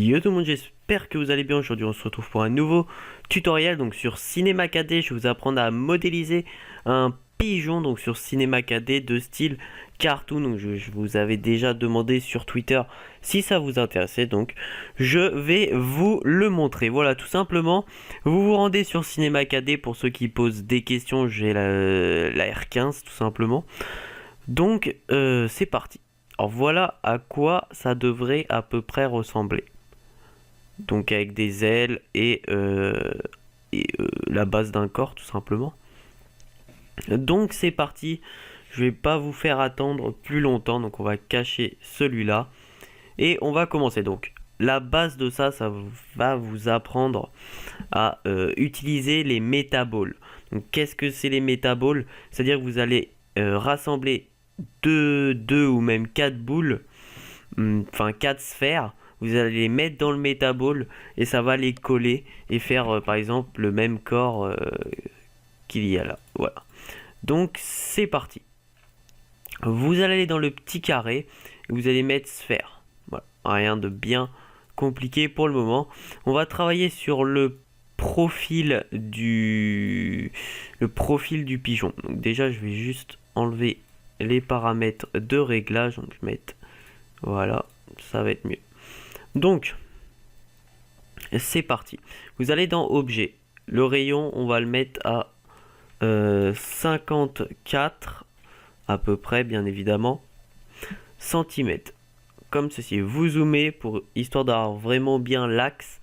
Yo tout le monde, j'espère que vous allez bien. Aujourd'hui on se retrouve pour un nouveau tutoriel donc sur Cinema 4D. Je vais vous apprendre à modéliser un pigeon donc sur Cinema 4D de style cartoon. Donc je vous avais déjà demandé sur Twitter si ça vous intéressait, donc je vais vous le montrer. Voilà, tout simplement, vous vous rendez sur Cinema 4D. Pour ceux qui posent des questions, j'ai la R15 tout simplement. Donc c'est parti. Alors voilà à quoi ça devrait à peu près ressembler. Donc avec des ailes et la base d'un corps tout simplement. Donc c'est parti. Je vais pas vous faire attendre plus longtemps. Donc on va cacher celui-là. Et on va commencer. Donc la base de ça va vous apprendre à utiliser les métaballs. Donc qu'est-ce que c'est les métaballs? C'est-à-dire que vous allez rassembler deux ou même 4 boules, enfin 4 sphères. Vous allez les mettre dans le métaball et ça va les coller et faire par exemple le même corps qu'il y a là. Voilà. Donc c'est parti. Vous allez aller dans le petit carré et vous allez mettre sphère. Voilà. Rien de bien compliqué pour le moment. On va travailler sur le profil du pigeon. Donc déjà je vais juste enlever les paramètres de réglage. Donc je vais mettre, voilà, ça va être mieux. Donc c'est parti. Vous allez dans objet. Le rayon, on va le mettre à 54 à peu près, bien évidemment, centimètres. Comme ceci. Vous zoomez pour histoire d'avoir vraiment bien l'axe.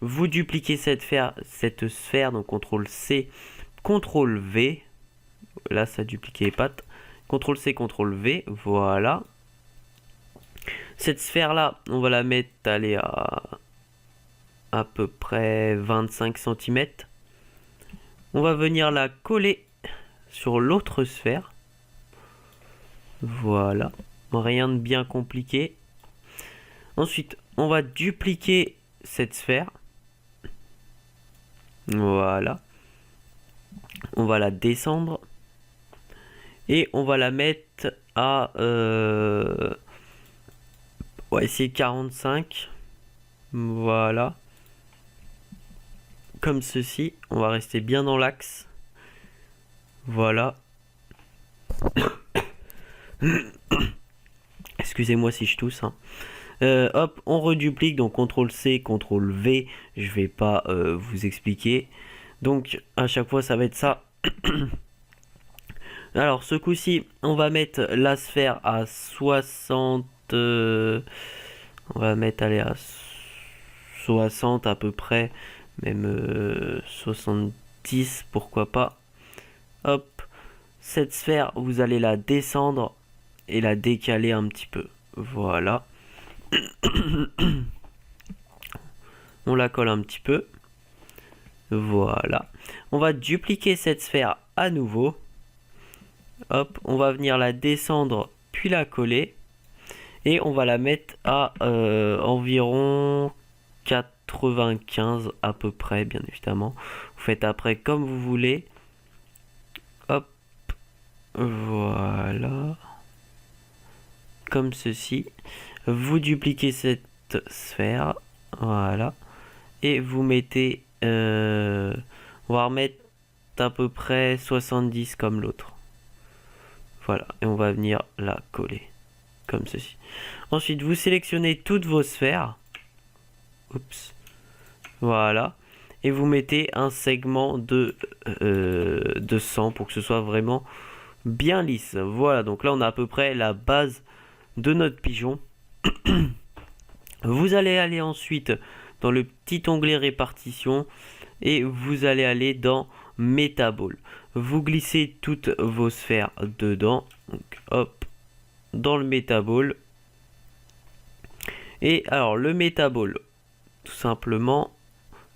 Vous dupliquez cette sphère, donc CTRL C, CTRL V. Là, ça duplique les pattes. CTRL C, CTRL V. Voilà. Cette sphère là, on va la mettre aller à peu près 25 cm. On va venir la coller sur l'autre sphère. Voilà. Rien de bien compliqué. Ensuite, on va dupliquer cette sphère. Voilà. On va la descendre. Et on va la mettre à... on va essayer 45. Voilà. Comme ceci. On va rester bien dans l'axe. Voilà. Excusez-moi si je tousse. Hein. Hop, on reduplique. Donc CTRL C, CTRL V. Je vais pas vous expliquer. Donc à chaque fois ça va être ça. Alors ce coup-ci, on va mettre la sphère à 60. On va mettre aller à 60 à peu près, même 70, pourquoi pas. Hop, cette sphère, vous allez la descendre et la décaler un petit peu. Voilà. On la colle un petit peu. Voilà. On va dupliquer cette sphère à nouveau. Hop, on va venir la descendre puis la coller. Et on va la mettre à environ 95 à peu près, bien évidemment. Vous faites après comme vous voulez. Hop, voilà. Comme ceci. Vous dupliquez cette sphère. Voilà. Et vous mettez... on va remettre à peu près 70 comme l'autre. Voilà. Et on va venir la coller. Comme ceci. Ensuite, vous sélectionnez toutes vos sphères. Oups. Voilà. Et vous mettez un segment de 100 pour que ce soit vraiment bien lisse. Voilà. Donc là, on a à peu près la base de notre pigeon. Vous allez aller ensuite dans le petit onglet répartition. Et vous allez aller dans Metaball. Vous glissez toutes vos sphères dedans. Donc, hop. Dans le métaball. Et alors le métaball, tout simplement,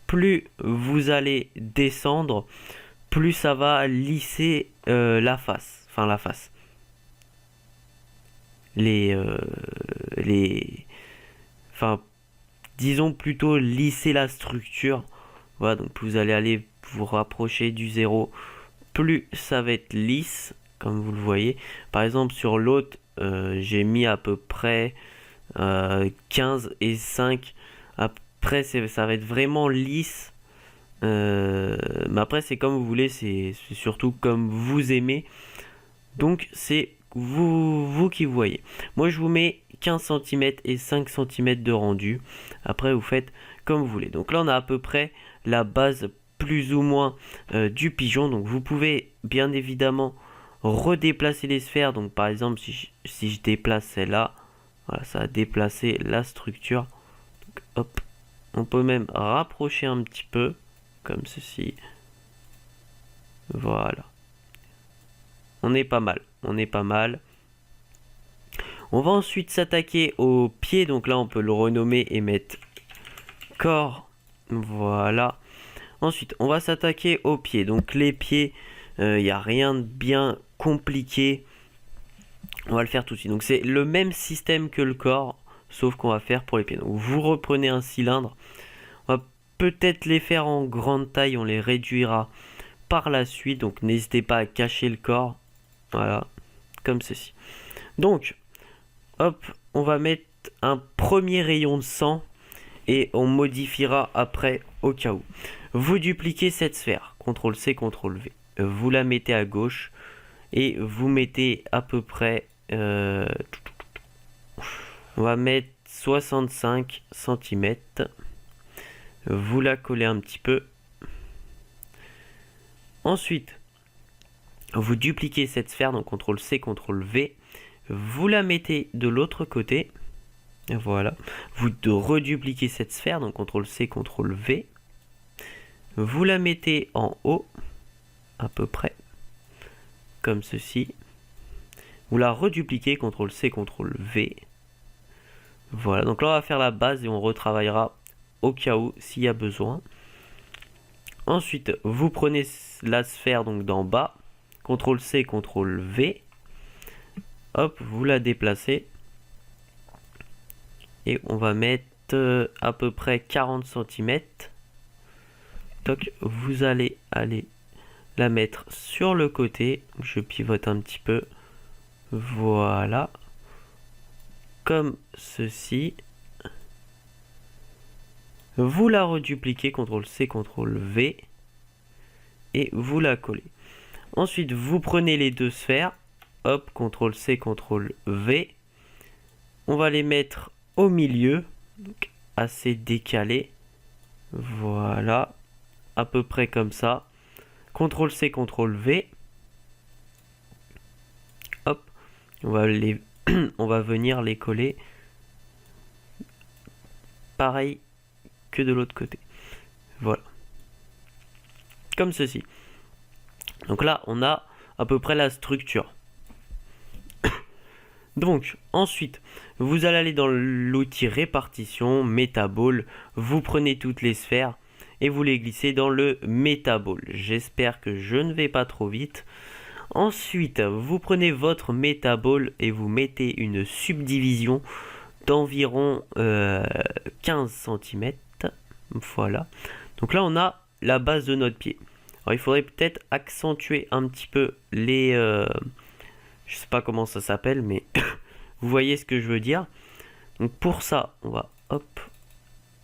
plus vous allez descendre, plus ça va lisser la face. Enfin la face. Enfin, disons plutôt lisser la structure. Voilà, donc plus vous allez aller vous rapprocher du 0, plus ça va être lisse, comme vous le voyez. Par exemple sur l'autre, j'ai mis à peu près 15 et 5 Après, ça va être vraiment lisse. Mais après, c'est comme vous voulez, c'est surtout comme vous aimez. Donc, c'est vous qui voyez. Moi, je vous mets 15 cm et 5 cm de rendu. Après, vous faites comme vous voulez. Donc là, on a à peu près la base plus ou moins du pigeon. Donc, vous pouvez bien évidemment redéplacer les sphères. Donc, par exemple, si je déplace celle-là, voilà, ça a déplacé la structure. Donc, hop, on peut même rapprocher un petit peu, comme ceci. Voilà. On est pas mal. On est pas mal. On va ensuite s'attaquer au pied. Donc là, on peut le renommer et mettre corps. Voilà. Ensuite, on va s'attaquer aux pieds. Donc les pieds, il n'y a rien de bien compliqué. On va le faire tout de suite. Donc c'est le même système que le corps, sauf qu'on va faire pour les pieds. Donc vous reprenez un cylindre. On va peut-être les faire en grande taille. On les réduira par la suite. Donc n'hésitez pas à cacher le corps. Voilà, comme ceci. Donc, hop, on va mettre un premier rayon de sang et on modifiera après au cas où. Vous dupliquez cette sphère, CTRL-C, CTRL-V. Vous la mettez à gauche et vous mettez à peu près... on va mettre 65 cm. Vous la collez un petit peu. Ensuite, vous dupliquez cette sphère, donc CTRL-C, CTRL-V. Vous la mettez de l'autre côté. Voilà. Vous redupliquez cette sphère, donc CTRL-C, CTRL-V. Vous la mettez en haut, à peu près, comme ceci. Vous la redupliquez, CTRL-C, CTRL-V. Voilà, donc là on va faire la base et on retravaillera au cas où s'il y a besoin. Ensuite, vous prenez la sphère donc d'en bas, CTRL-C, CTRL-V. Hop, vous la déplacez. Et on va mettre à peu près 40 cm. Donc, vous allez aller la mettre sur le côté. Je pivote un petit peu. Voilà. Comme ceci. Vous la redupliquez, CTRL-C, CTRL-V. Et vous la collez. Ensuite, vous prenez les deux sphères. Hop, CTRL-C, CTRL-V. On va les mettre au milieu. Donc, assez décalé. Voilà. À peu près comme ça. CTRL-C, CTRL-V. Hop. On va venir les coller. Pareil que de l'autre côté. Voilà. Comme ceci. Donc là, on a à peu près la structure. Donc, ensuite, vous allez aller dans l'outil répartition, Metaball. Vous prenez toutes les sphères et vous les glissez dans le Metaball. J'espère que je ne vais pas trop vite. Ensuite, vous prenez votre Metaball et vous mettez une subdivision d'environ 15 cm. Voilà. Donc là, on a la base de notre pied. Alors, il faudrait peut-être accentuer un petit peu les... je sais pas comment ça s'appelle, mais vous voyez ce que je veux dire. Donc pour ça, on va... Hop.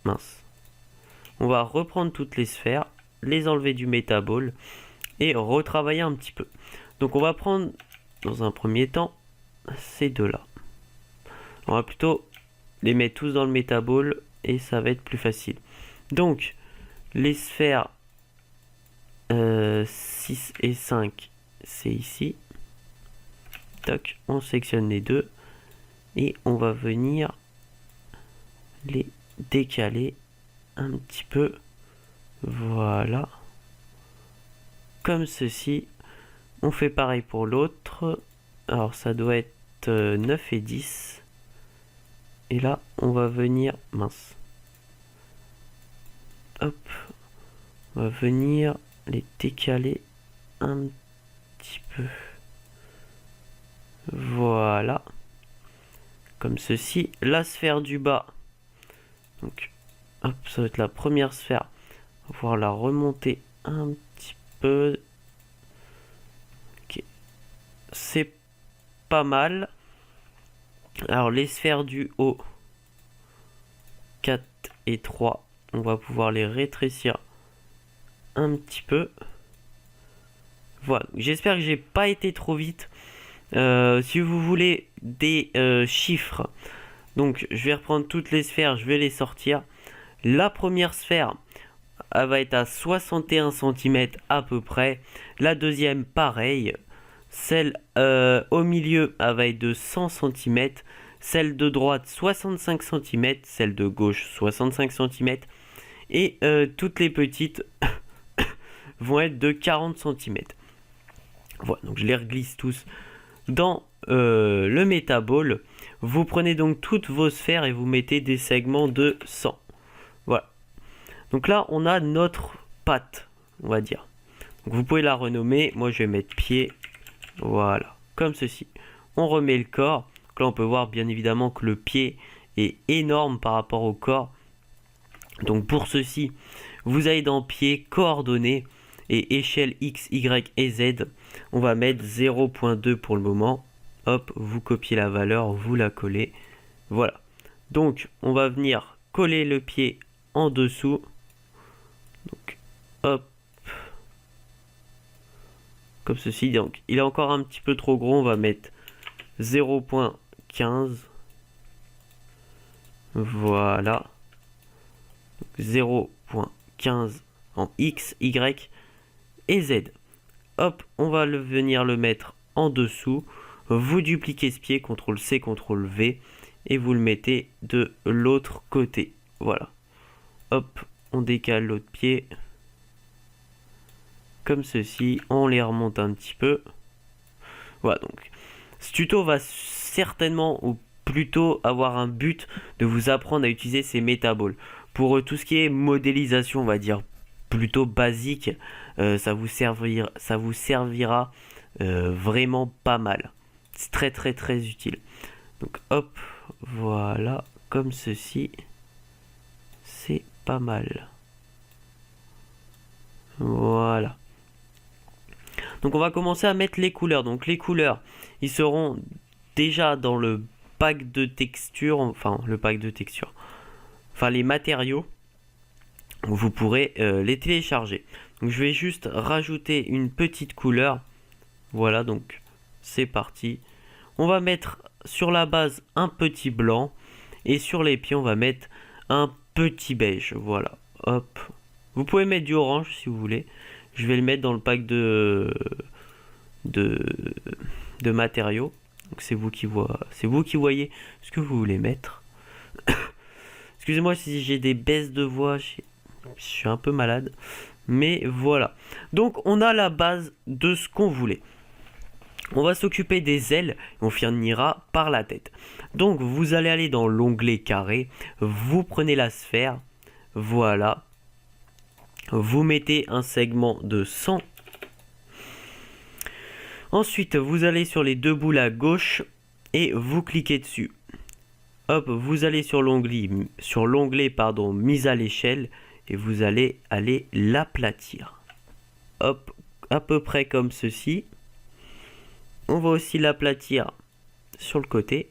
Mince. On va reprendre toutes les sphères, les enlever du Metaball et retravailler un petit peu. Donc on va prendre, dans un premier temps, ces deux-là. On va plutôt les mettre tous dans le Metaball et ça va être plus facile. Donc, les sphères 6 et 5, c'est ici. Toc, on sectionne les deux et on va venir les décaler un petit peu. Voilà. Comme ceci. On fait pareil pour l'autre. Alors ça doit être 9 et 10. Et là, on va venir... Mince. Hop. On va venir les décaler un petit peu. Voilà. Comme ceci. La sphère du bas. Donc, hop, ça va être la première sphère. On va pouvoir la remonter un petit peu. Ok. C'est pas mal. Alors, les sphères du haut. 4 étroits. On va pouvoir les rétrécir un petit peu. Voilà, j'espère que j'ai pas été trop vite. Si vous voulez des chiffres, donc je vais reprendre toutes les sphères, je vais les sortir. La première sphère, elle va être à 61 cm à peu près. La deuxième, pareil. Celle au milieu, elle va être de 100 cm. Celle de droite, 65 cm. Celle de gauche, 65 cm. Et toutes les petites vont être de 40 cm. Voilà, donc je les reglisse tous dans le Metaball. Vous prenez donc toutes vos sphères et vous mettez des segments de 100. Voilà. Donc là, on a notre patte, on va dire. Donc vous pouvez la renommer. Moi, je vais mettre pied. Voilà, comme ceci. On remet le corps. Donc là, on peut voir bien évidemment que le pied est énorme par rapport au corps. Donc pour ceci, vous allez dans pied, coordonnées et échelle X, Y et Z. On va mettre 0.2 pour le moment. Hop, vous copiez la valeur, vous la collez. Voilà. Donc, on va venir coller le pied en dessous. Donc, hop. Comme ceci. Donc, il est encore un petit peu trop gros. On va mettre 0.15. Voilà. 0.15 en X, Y et Z. Hop, on va venir le mettre en dessous. Vous dupliquez ce pied, CTRL-C, CTRL-V, et vous le mettez de l'autre côté. Voilà. Hop, on décale l'autre pied. Comme ceci, on les remonte un petit peu. Voilà, donc, ce tuto va certainement, ou plutôt avoir un but de vous apprendre à utiliser ces métaballs. Pour tout ce qui est modélisation, on va dire, plutôt basique, ça vous servira vraiment pas mal. C'est très très très utile. Donc hop, voilà, comme ceci. C'est pas mal. Voilà. Donc on va commencer à mettre les couleurs. Donc les couleurs, ils seront déjà dans le pack de texture. Enfin, le pack de texture. Enfin, les matériaux. Vous pourrez les télécharger. Donc je vais juste rajouter une petite couleur. Voilà, donc c'est parti. On va mettre sur la base un petit blanc. Et sur les pieds, on va mettre un petit beige. Voilà, hop. Vous pouvez mettre du orange si vous voulez. Je vais le mettre dans le pack de matériaux. Donc c'est vous qui voyez ce que vous voulez mettre. Excusez-moi si j'ai des baisses de voix. Je suis un peu malade. Mais voilà. Donc on a la base de ce qu'on voulait. On va s'occuper des ailes et on finira par la tête. Donc vous allez aller dans l'onglet carré, vous prenez la sphère, voilà. Vous mettez un segment de 100. Ensuite vous allez sur les deux boules à gauche et vous cliquez dessus. Hop, vous allez sur l'onglet mise à l'échelle et vous allez aller l'aplatir. Hop, à peu près comme ceci. On va aussi l'aplatir sur le côté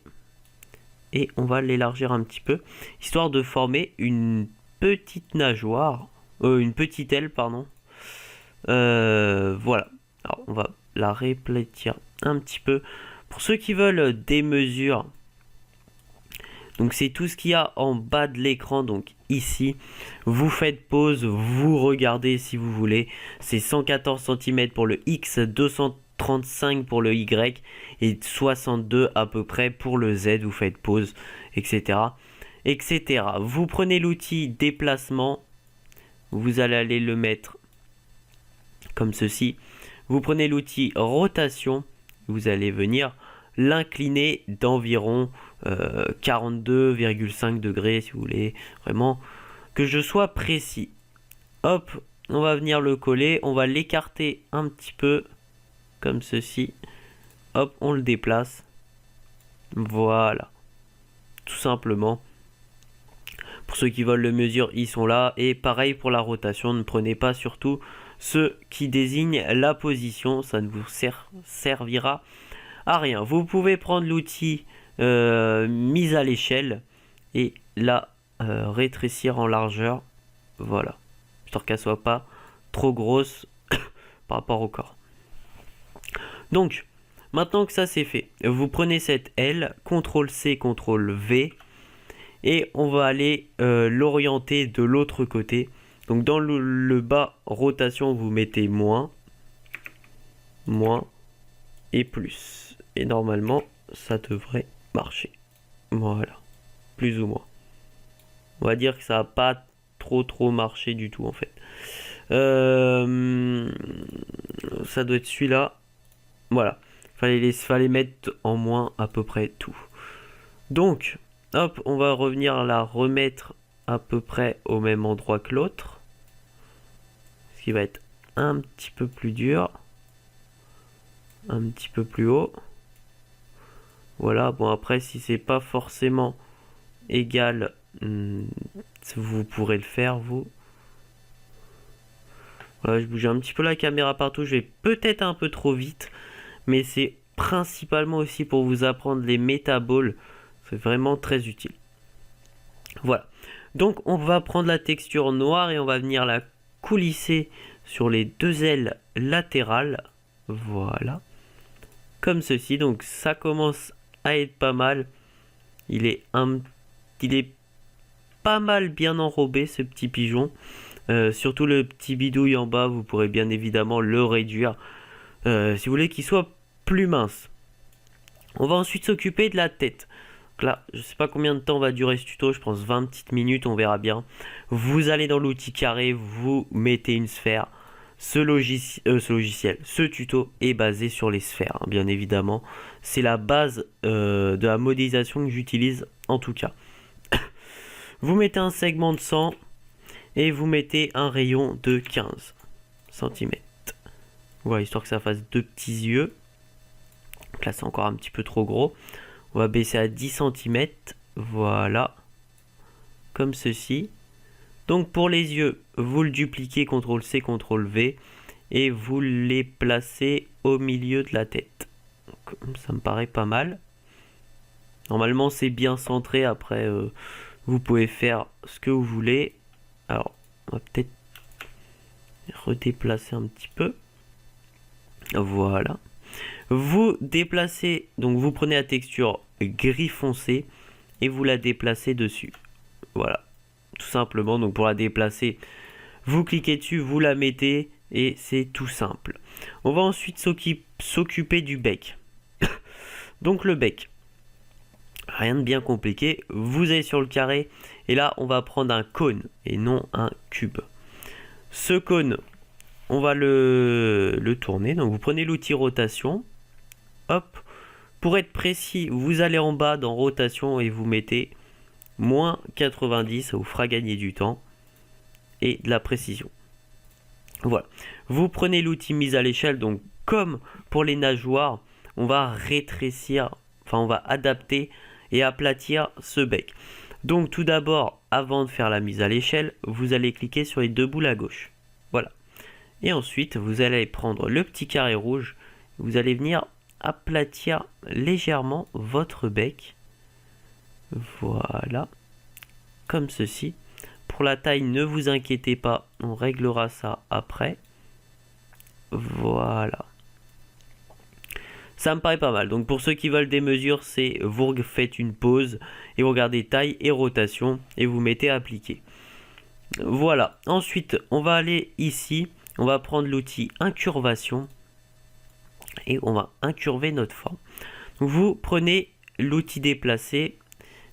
et on va l'élargir un petit peu histoire de former une petite nageoire, une petite aile pardon. Voilà. Alors on va la réaplatir un petit peu. Pour ceux qui veulent des mesures, donc c'est tout ce qu'il y a en bas de l'écran, donc ici. Vous faites pause, vous regardez si vous voulez. C'est 114 cm pour le X, 235 pour le Y et 62 à peu près pour le Z. Vous faites pause, etc. etc. Vous prenez l'outil déplacement. Vous allez aller le mettre comme ceci. Vous prenez l'outil rotation. Vous allez venir l'incliner d'environ 42,5 degrés si vous voulez vraiment que je sois précis. Hop, on va venir le coller, on va l'écarter un petit peu comme ceci. Hop, on le déplace. Voilà, tout simplement. Pour ceux qui veulent le mesure, ils sont là. Et pareil pour la rotation, ne prenez pas surtout ce qui désigne la position, ça ne vous servira à rien. Vous pouvez prendre l'outil mise à l'échelle et là rétrécir en largeur. Voilà. Histoire qu'elle soit pas trop grosse par rapport au corps. Donc, maintenant que ça c'est fait, vous prenez cette L, CTRL-C, CTRL-V, et on va aller l'orienter de l'autre côté. Donc dans le bas rotation, vous mettez moins, et plus. Et normalement, ça devrait marcher. Voilà, plus ou moins. On va dire que ça n'a pas trop marché du tout en fait. Ça doit être celui-là. Voilà, fallait mettre en moins à peu près tout. Donc, hop, on va revenir la remettre à peu près au même endroit que l'autre. Ce qui va être un petit peu plus dur. Un petit peu plus haut. Voilà, bon après si c'est pas forcément égal, vous pourrez le faire vous. Voilà, je bouge un petit peu la caméra partout, je vais peut-être un peu trop vite, mais c'est principalement aussi pour vous apprendre les métaballs, c'est vraiment très utile. Voilà, donc on va prendre la texture noire et on va venir la coulisser sur les deux ailes latérales, voilà, comme ceci. Donc ça commence à être pas mal, il est pas mal bien enrobé ce petit pigeon. Surtout le petit bidouille en bas, vous pourrez bien évidemment le réduire si vous voulez qu'il soit plus mince. On va ensuite s'occuper de la tête. Donc là, je sais pas combien de temps va durer ce tuto, je pense 20 petites minutes, on verra bien. Vous allez dans l'outil carré, vous mettez une sphère. Ce tuto est basé sur les sphères, hein, bien évidemment. C'est la base de la modélisation que j'utilise en tout cas. Vous mettez un segment de 100 et vous mettez un rayon de 15 cm. Voilà, histoire que ça fasse deux petits yeux. Donc là, c'est encore un petit peu trop gros. On va baisser à 10 cm. Voilà. Comme ceci. Donc pour les yeux, vous le dupliquez, CTRL-C, CTRL-V. Et vous les placez au milieu de la tête. Donc, ça me paraît pas mal. Normalement, c'est bien centré. Après, vous pouvez faire ce que vous voulez. Alors, on va peut-être redéplacer un petit peu. Voilà. Vous déplacez, donc vous prenez la texture gris foncé et vous la déplacez dessus. Voilà, tout simplement. Donc pour la déplacer, vous cliquez dessus, vous la mettez et c'est tout simple. On va ensuite s'occuper du bec. Donc le bec, rien de bien compliqué. Vous allez sur le carré et là on va prendre un cône et non un cube. Ce cône, on va le tourner. Donc vous prenez l'outil rotation. Hop. Pour être précis, vous allez en bas dans rotation et vous mettez moins 90. Ça vous fera gagner du temps et de la précision. Voilà. Vous prenez l'outil mise à l'échelle. Donc comme pour les nageoires, on va rétrécir, enfin on va adapter et aplatir ce bec. Donc tout d'abord, avant de faire la mise à l'échelle, vous allez cliquer sur les deux boules à gauche. Voilà. Et ensuite, vous allez prendre le petit carré rouge. Vous allez venir aplatir légèrement votre bec. Voilà. Comme ceci. Pour la taille, ne vous inquiétez pas. On réglera ça après. Voilà. Ça me paraît pas mal. Donc pour ceux qui veulent des mesures, c'est vous faites une pause et vous regardez taille et rotation et vous mettez appliquer. Voilà. Ensuite, on va aller ici. On va prendre l'outil incurvation et on va incurver notre forme. Donc vous prenez l'outil déplacer,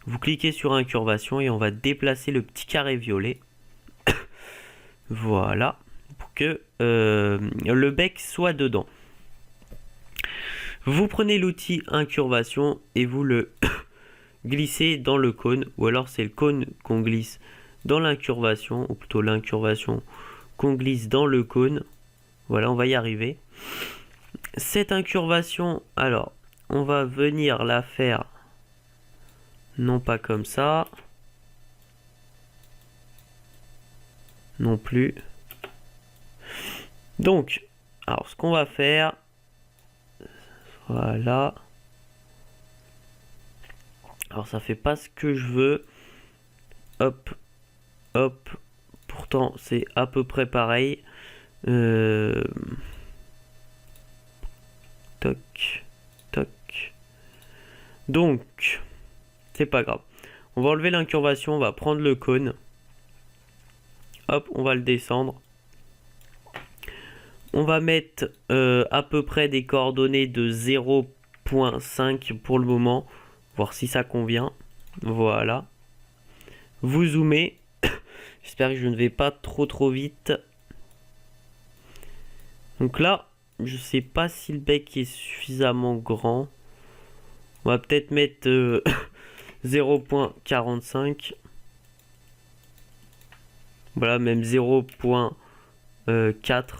vous cliquez sur incurvation et on va déplacer le petit carré violet. Voilà, pour que le bec soit dedans. Vous prenez l'outil incurvation et vous le glissez dans le cône, ou alors c'est le cône qu'on glisse dans l'incurvation, ou plutôt l'incurvation qu'on glisse dans le cône. Voilà, on va y arriver. Cette incurvation, alors, on va venir la faire non pas comme ça, non plus. Donc, alors ce qu'on va faire, voilà. Alors ça fait pas ce que je veux. hop, hop. Pourtant, c'est à peu près pareil. Toc, toc. Donc, c'est pas grave. On va enlever l'incurvation, on va prendre le cône. Hop, on va le descendre. On va mettre à peu près des coordonnées de 0.5 pour le moment. Voir si ça convient. Voilà. Vous zoomez. J'espère que je ne vais pas trop vite. Donc là, je sais pas si le bec est suffisamment grand. On va peut-être mettre 0.45. Voilà, même 0.4.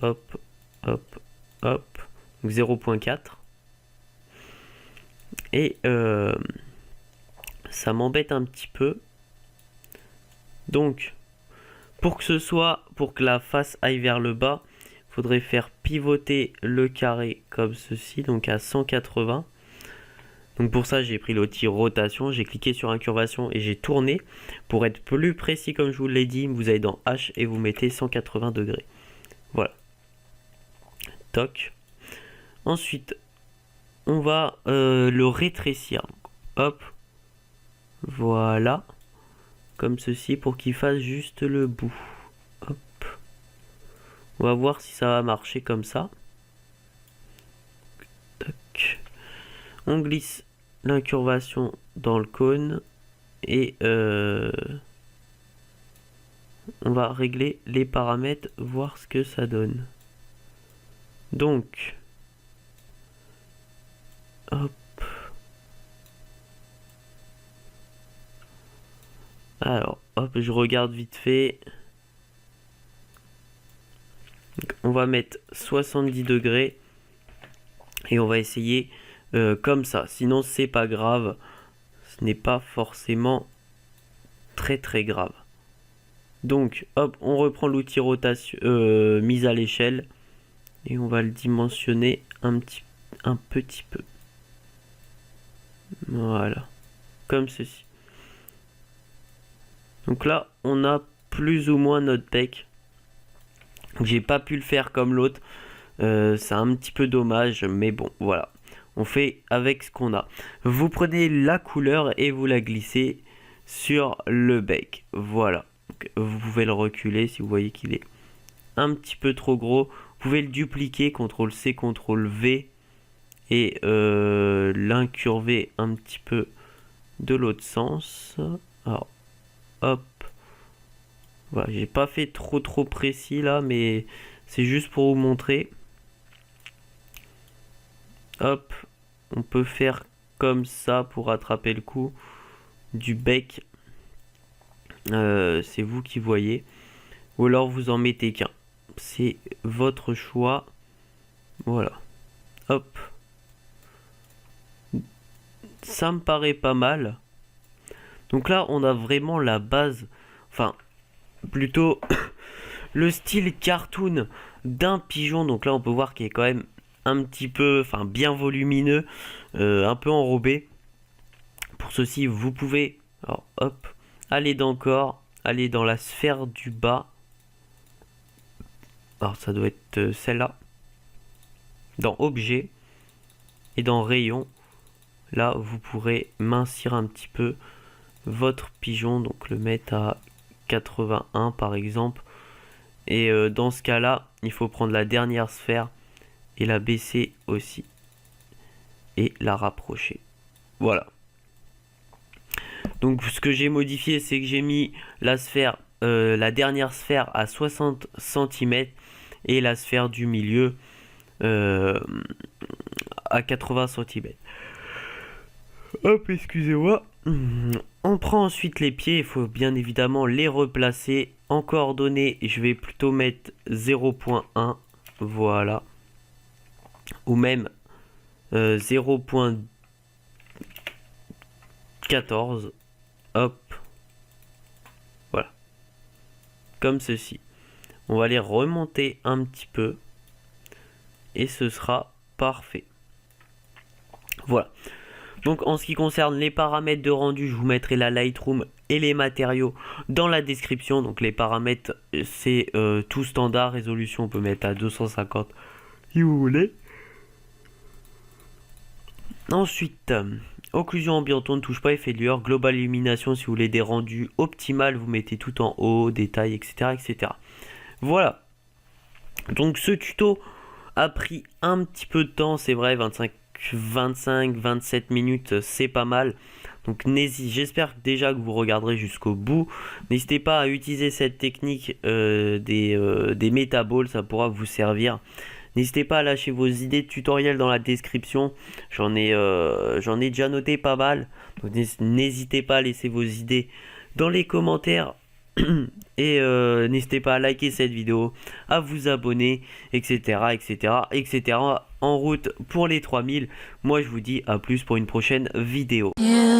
Hop, hop, hop. Donc 0.4. Et ça m'embête un petit peu. Donc, pour que la face aille vers le bas, il faudrait faire pivoter le carré comme ceci, donc à 180. Donc pour ça, j'ai pris l'outil rotation, j'ai cliqué sur incurvation et j'ai tourné. Pour être plus précis, comme je vous l'ai dit, vous allez dans H et vous mettez 180 degrés. Voilà. Toc. Ensuite, on va le rétrécir. Hop. Voilà. Comme ceci pour qu'il fasse juste le bout. Hop. On va voir si ça va marcher comme ça. Toc. On glisse l'incurvation dans le cône et on va régler les paramètres, voir ce que ça donne. Donc, hop. Alors, hop, je regarde vite fait. Donc, on va mettre 70 degrés et on va essayer comme ça. Sinon, c'est pas grave. Ce n'est pas forcément très grave. Donc, hop, on reprend l'outil rotation mise à l'échelle et on va le dimensionner un petit peu. Voilà, comme ceci. Donc là, on a plus ou moins notre bec. J'ai pas pu le faire comme l'autre. C'est un petit peu dommage, mais bon, voilà. On fait avec ce qu'on a. Vous prenez la couleur et vous la glissez sur le bec. Voilà. Donc, vous pouvez le reculer si vous voyez qu'il est un petit peu trop gros. Vous pouvez le dupliquer, CTRL-C, CTRL-V. Et l'incurver un petit peu de l'autre sens. Alors, hop. Voilà, j'ai pas fait trop précis là, mais c'est juste pour vous montrer. Hop, on peut faire comme ça pour attraper le coup du bec. C'est vous qui voyez. Ou alors vous en mettez qu'un. C'est votre choix. Voilà. Hop. Ça me paraît pas mal. Donc là, on a vraiment la base. Enfin, plutôt le style cartoon d'un pigeon. Donc là, on peut voir qu'il est quand même un petit peu, enfin bien volumineux, un peu enrobé. Pour ceci, vous pouvez, alors, hop, aller dans corps, aller dans la sphère du bas. Alors ça doit être celle-là. Dans objet et dans rayon. Là, vous pourrez mincir un petit peu votre pigeon, donc le mettre à 81 par exemple. Et dans ce cas-là, il faut prendre la dernière sphère et la baisser aussi. Et la rapprocher. Voilà. Donc ce que j'ai modifié, c'est que j'ai mis la sphère, la dernière sphère à 60 cm et la sphère du milieu à 80 cm. Hop, excusez-moi. On prend ensuite les pieds, il faut bien évidemment les replacer en coordonnées. Je vais plutôt mettre 0.1, voilà. Ou même 0.14. Hop. Voilà. Comme ceci. On va les remonter un petit peu. Et ce sera parfait. Voilà. Donc en ce qui concerne les paramètres de rendu, je vous mettrai la Lightroom et les matériaux dans la description. Donc les paramètres, c'est tout standard, résolution on peut mettre à 250 si vous voulez. Ensuite, occlusion ambiante, on ne touche pas, effet de lueur, global illumination, si vous voulez des rendus optimales, vous mettez tout en haut, détails, etc. etc. Voilà. Donc ce tuto a pris un petit peu de temps, c'est vrai, 25-27 minutes, c'est pas mal. Donc j'espère déjà que vous regarderez jusqu'au bout. N'hésitez pas à utiliser cette technique des métaballs, ça pourra vous servir. N'hésitez pas à lâcher vos idées de tutoriels dans la description. J'en ai déjà noté pas mal. Donc n'hésitez pas à laisser vos idées dans les commentaires. Et n'hésitez pas à liker cette vidéo, à vous abonner, etc. etc. etc. En route pour les 3000. Moi je vous dis à plus pour une prochaine vidéo. Yeah.